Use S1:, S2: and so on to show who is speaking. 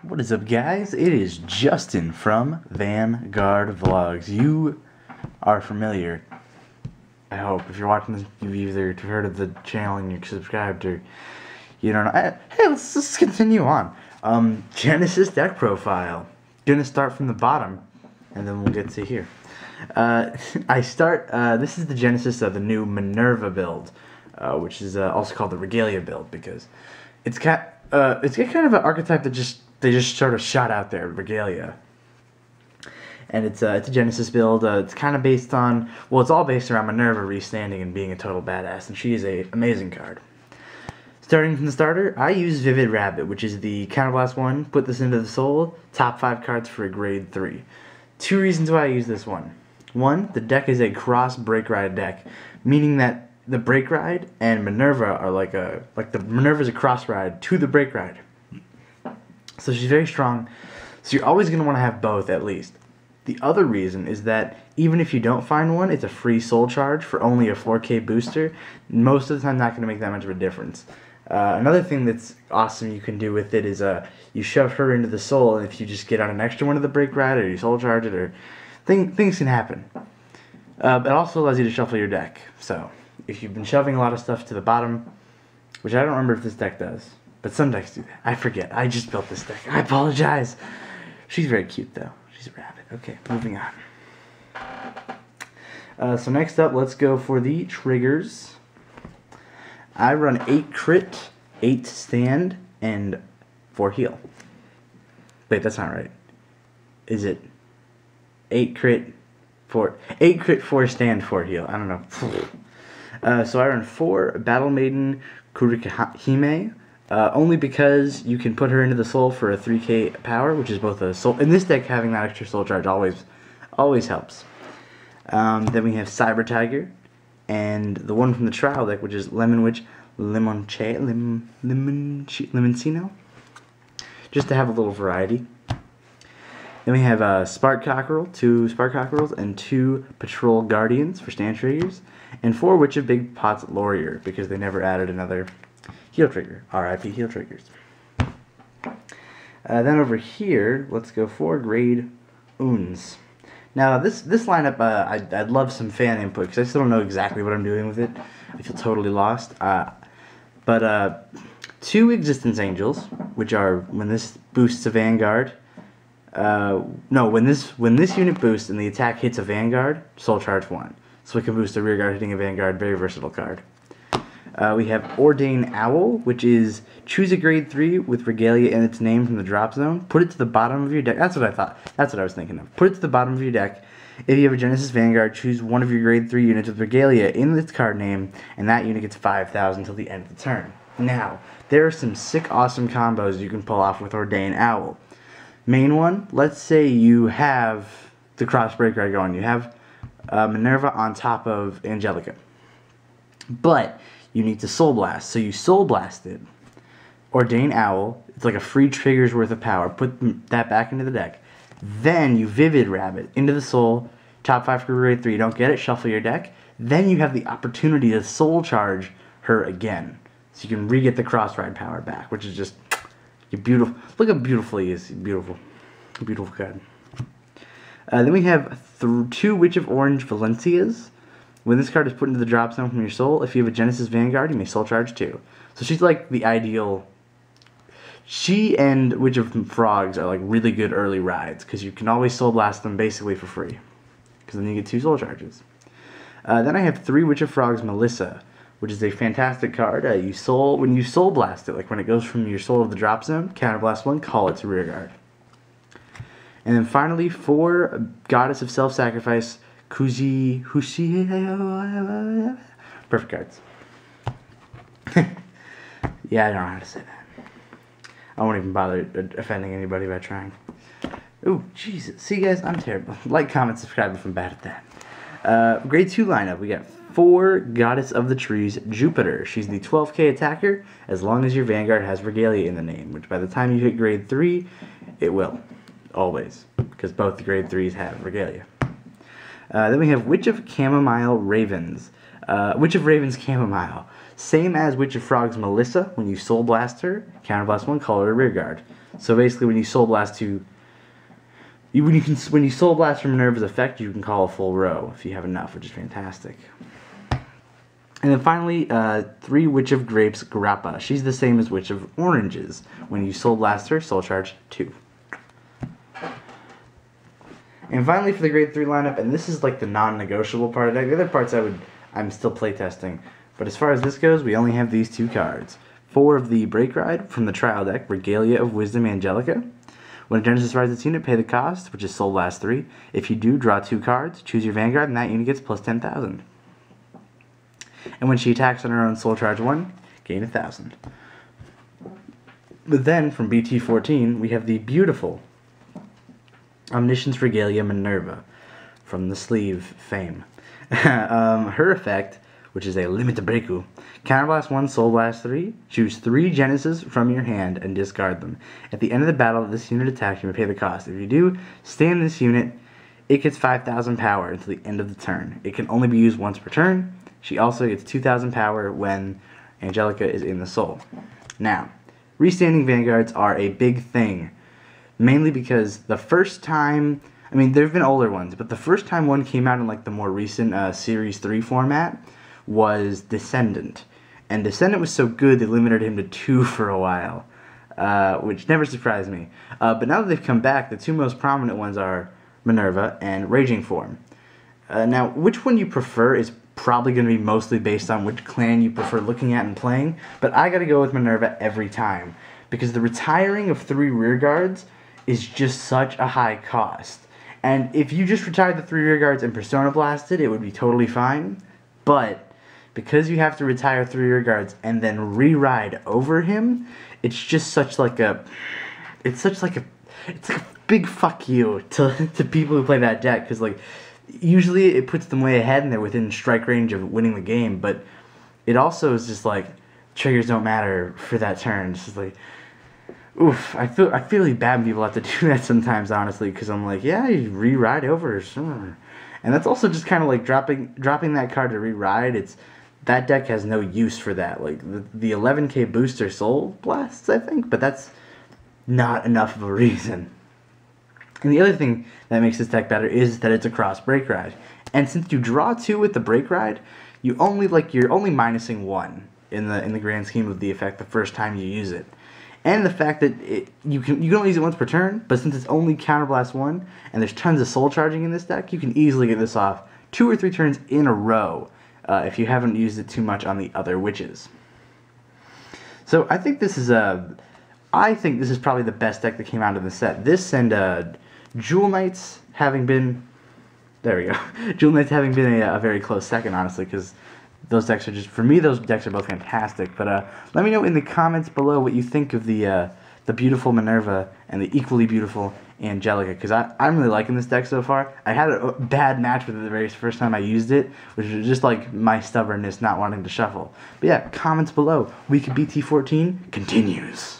S1: What is up, guys? It is Justin from Vangaurd Vlogs. You are familiar, I hope. If you're watching this, you've either heard of the channel and you're subscribed, or you don't know. Hey, let's continue on. Genesis deck profile. Gonna start from the bottom, and then we'll get to here. This is the Genesis of the new Minerva build, which is also called the Regalia build, because it's got kind of an archetype that they just sort of shot out there, Regalia. And it's a Genesis build. It's kind of based on, well, it's all based around Minerva restanding and being a total badass, and she is an amazing card. Starting from the starter, I use Vivid Rabbit, which is the Counterblast 1, put this into the soul, top 5 cards for a grade 3. 2 reasons why I use this one. 1, the deck is a cross Break Ride deck, meaning that the Break Ride and Minerva are like the Minerva is a cross ride to the Break Ride. So she's very strong, so you're always going to want to have both at least. The other reason is that even if you don't find one, it's a free soul charge for only a 4K booster. Most of the time not going to make that much of a difference. Another thing that's awesome you can do with it is you shove her into the soul, and if you just get on an extra one of the Break Ride, or you soul charge it, or things can happen. It also allows you to shuffle your deck. So if you've been shoving a lot of stuff to the bottom, which I don't remember if this deck does, but some decks do that. I forget. I just built this deck. I apologize. She's very cute, though. She's a rabbit. Okay, moving on. So next up, let's go for the triggers. I run 8 crit, 8 stand, and 4 heal. Wait, that's not right. Is it 8 crit, 4 stand, 4 heal? I don't know. So I run 4 Battle Maiden Kurikahime. Only because you can put her into the soul for a 3k power, which is both a soul. In this deck, having that extra soul charge always helps. Then we have Cyber Tiger, and the one from the trial deck, which is Lemon Witch Limoncino, just to have a little variety. Then we have Spark Cockerel, 2 Spark Cockerels, and 2 Patrol Guardians for stand triggers, and 4 Witch of Big Pots Laurier, because they never added another heal trigger. RIP heal triggers. Then over here, let's go for grade Uns. Now this lineup, I'd love some fan input, because I still don't know exactly what I'm doing with it. I feel totally lost. But 2 Existence Angels, which are when this boosts a Vanguard. When this unit boosts and the attack hits a Vanguard, soul charge 1. So it can boost a rear guard hitting a Vanguard. Very versatile card. We have Ordain Owl, which is choose a grade 3 with Regalia in its name from the drop zone. Put it to the bottom of your deck. That's what I thought. That's what I was thinking of. Put it to the bottom of your deck. If you have a Genesis Vanguard, choose one of your grade 3 units with Regalia in its card name, and that unit gets 5,000 until the end of the turn. Now, there are some sick, awesome combos you can pull off with Ordain Owl. Main one, let's say you have the Cross Break Ride going. You have Minerva on top of Angelica. But you need to Soul Blast. So you Soul Blast it. Ordain Owl. It's like a free trigger's worth of power. Put that back into the deck. Then you Vivid Rabbit into the soul. Top 5 for grade 3. You don't get it, shuffle your deck. Then you have the opportunity to Soul Charge her again. So you can re-get the Cross Ride power back, which is just beautiful. Look how beautiful he is. Beautiful. Beautiful card. Then we have 2 Witch of Orange Valencias. When this card is put into the drop zone from your soul, if you have a Genesis Vanguard, you may soul charge 2. So she's like the ideal. She and Witch of Frogs are like really good early rides, because you can always soul blast them basically for free, because then you get 2 soul charges. Then I have 3 Witch of Frogs Melissa, which is a fantastic card. When you soul blast it, like when it goes from your soul to the drop zone, counterblast 1, call it to rear guard. And then finally 4 Goddess of Self-Sacrifice Hushi. Perfect cards. Yeah, I don't know how to say that. I won't even bother offending anybody by trying. Ooh, Jesus. See, guys, I'm terrible. Like, comment, subscribe if I'm bad at that. Grade 2 lineup. We got 4 Goddess of the Trees Jupiter. She's the 12k attacker, as long as your Vanguard has Regalia in the name, which by the time you hit grade 3, it will. Always. Because both the grade 3s have Regalia. Then we have Witch of Chamomile Ravens. Witch of Ravens Chamomile. Same as Witch of Frogs Melissa. When you Soul Blast her, Counterblast 1, call her a rear guard. So basically, when you Soul Blast to when you Soul Blast from Minerva's effect, you can call a full row if you have enough, which is fantastic. And then finally, 3 Witch of Grapes Grappa. She's the same as Witch of Oranges. When you Soul Blast her, Soul Charge 2. And finally for the grade 3 lineup, and this is like the non-negotiable part of the deck. The other parts I'm still playtesting. But as far as this goes, we only have these 2 cards. 4 of the Break Ride from the trial deck, Regalia of Wisdom Angelica. When a Genesis rides its unit, pay the cost, which is Soul Blast 3. If you do, draw 2 cards, choose your Vanguard, and that unit gets plus 10,000. And when she attacks on her own Soul Charge 1, gain 1,000. But then, from BT14, we have the beautiful Omniscience Regalia Minerva from the sleeve fame. Her effect, which is a Limit to Breaku, Counterblast 1, Soul Blast 3, choose 3 Genesis from your hand and discard them. At the end of the battle, this unit attacks, you may pay the cost. If you do, stay in this unit, it gets 5,000 power until the end of the turn. It can only be used once per turn. She also gets 2,000 power when Angelica is in the soul. Now, restanding Vanguards are a big thing. Mainly because the first time, I mean, there have been older ones, but the first time one came out in like the more recent Series 3 format was Descendant. And Descendant was so good they limited him to 2 for a while, which never surprised me. But now that they've come back, the 2 most prominent ones are Minerva and Raging Form. Now, which one you prefer is probably going to be mostly based on which clan you prefer looking at and playing, but I gotta go with Minerva every time, because the retiring of 3 rear guards is just such a high cost. And if you just retired the 3 rear guards and Persona Blasted, it would be totally fine. But because you have to retire 3 rear guards and then re-ride over him, it's just such like a it's like a big fuck you to people who play that deck, because like usually it puts them way ahead and they're within strike range of winning the game, but it also is just like triggers don't matter for that turn. It's just like, oof, I feel really bad when people have to do that sometimes, honestly, because I'm like, yeah, you re-ride over, sure. And that's also just kind of like dropping that card to re-ride. That deck has no use for that. Like the 11k booster Soul Blasts, I think, but that's not enough of a reason. And the other thing that makes this deck better is that it's a cross Break Ride. And since you draw 2 with the Break Ride, you're only minusing 1 in the grand scheme of the effect the first time you use it. And the fact that you can only use it once per turn, but since it's only Counterblast 1, and there's tons of soul charging in this deck, you can easily get this off 2 or 3 turns in a row if you haven't used it too much on the other witches. So I think this is probably the best deck that came out of the set. This and Jewel Knights having been, there we go, Jewel Knights having been a very close second, honestly, because those decks are just, for me, those decks are both fantastic. But let me know in the comments below what you think of the beautiful Minerva and the equally beautiful Angelica, because I'm really liking this deck so far. I had a bad match with it the very first time I used it, which was just like my stubbornness not wanting to shuffle. But yeah, comments below. Week of BT14 continues.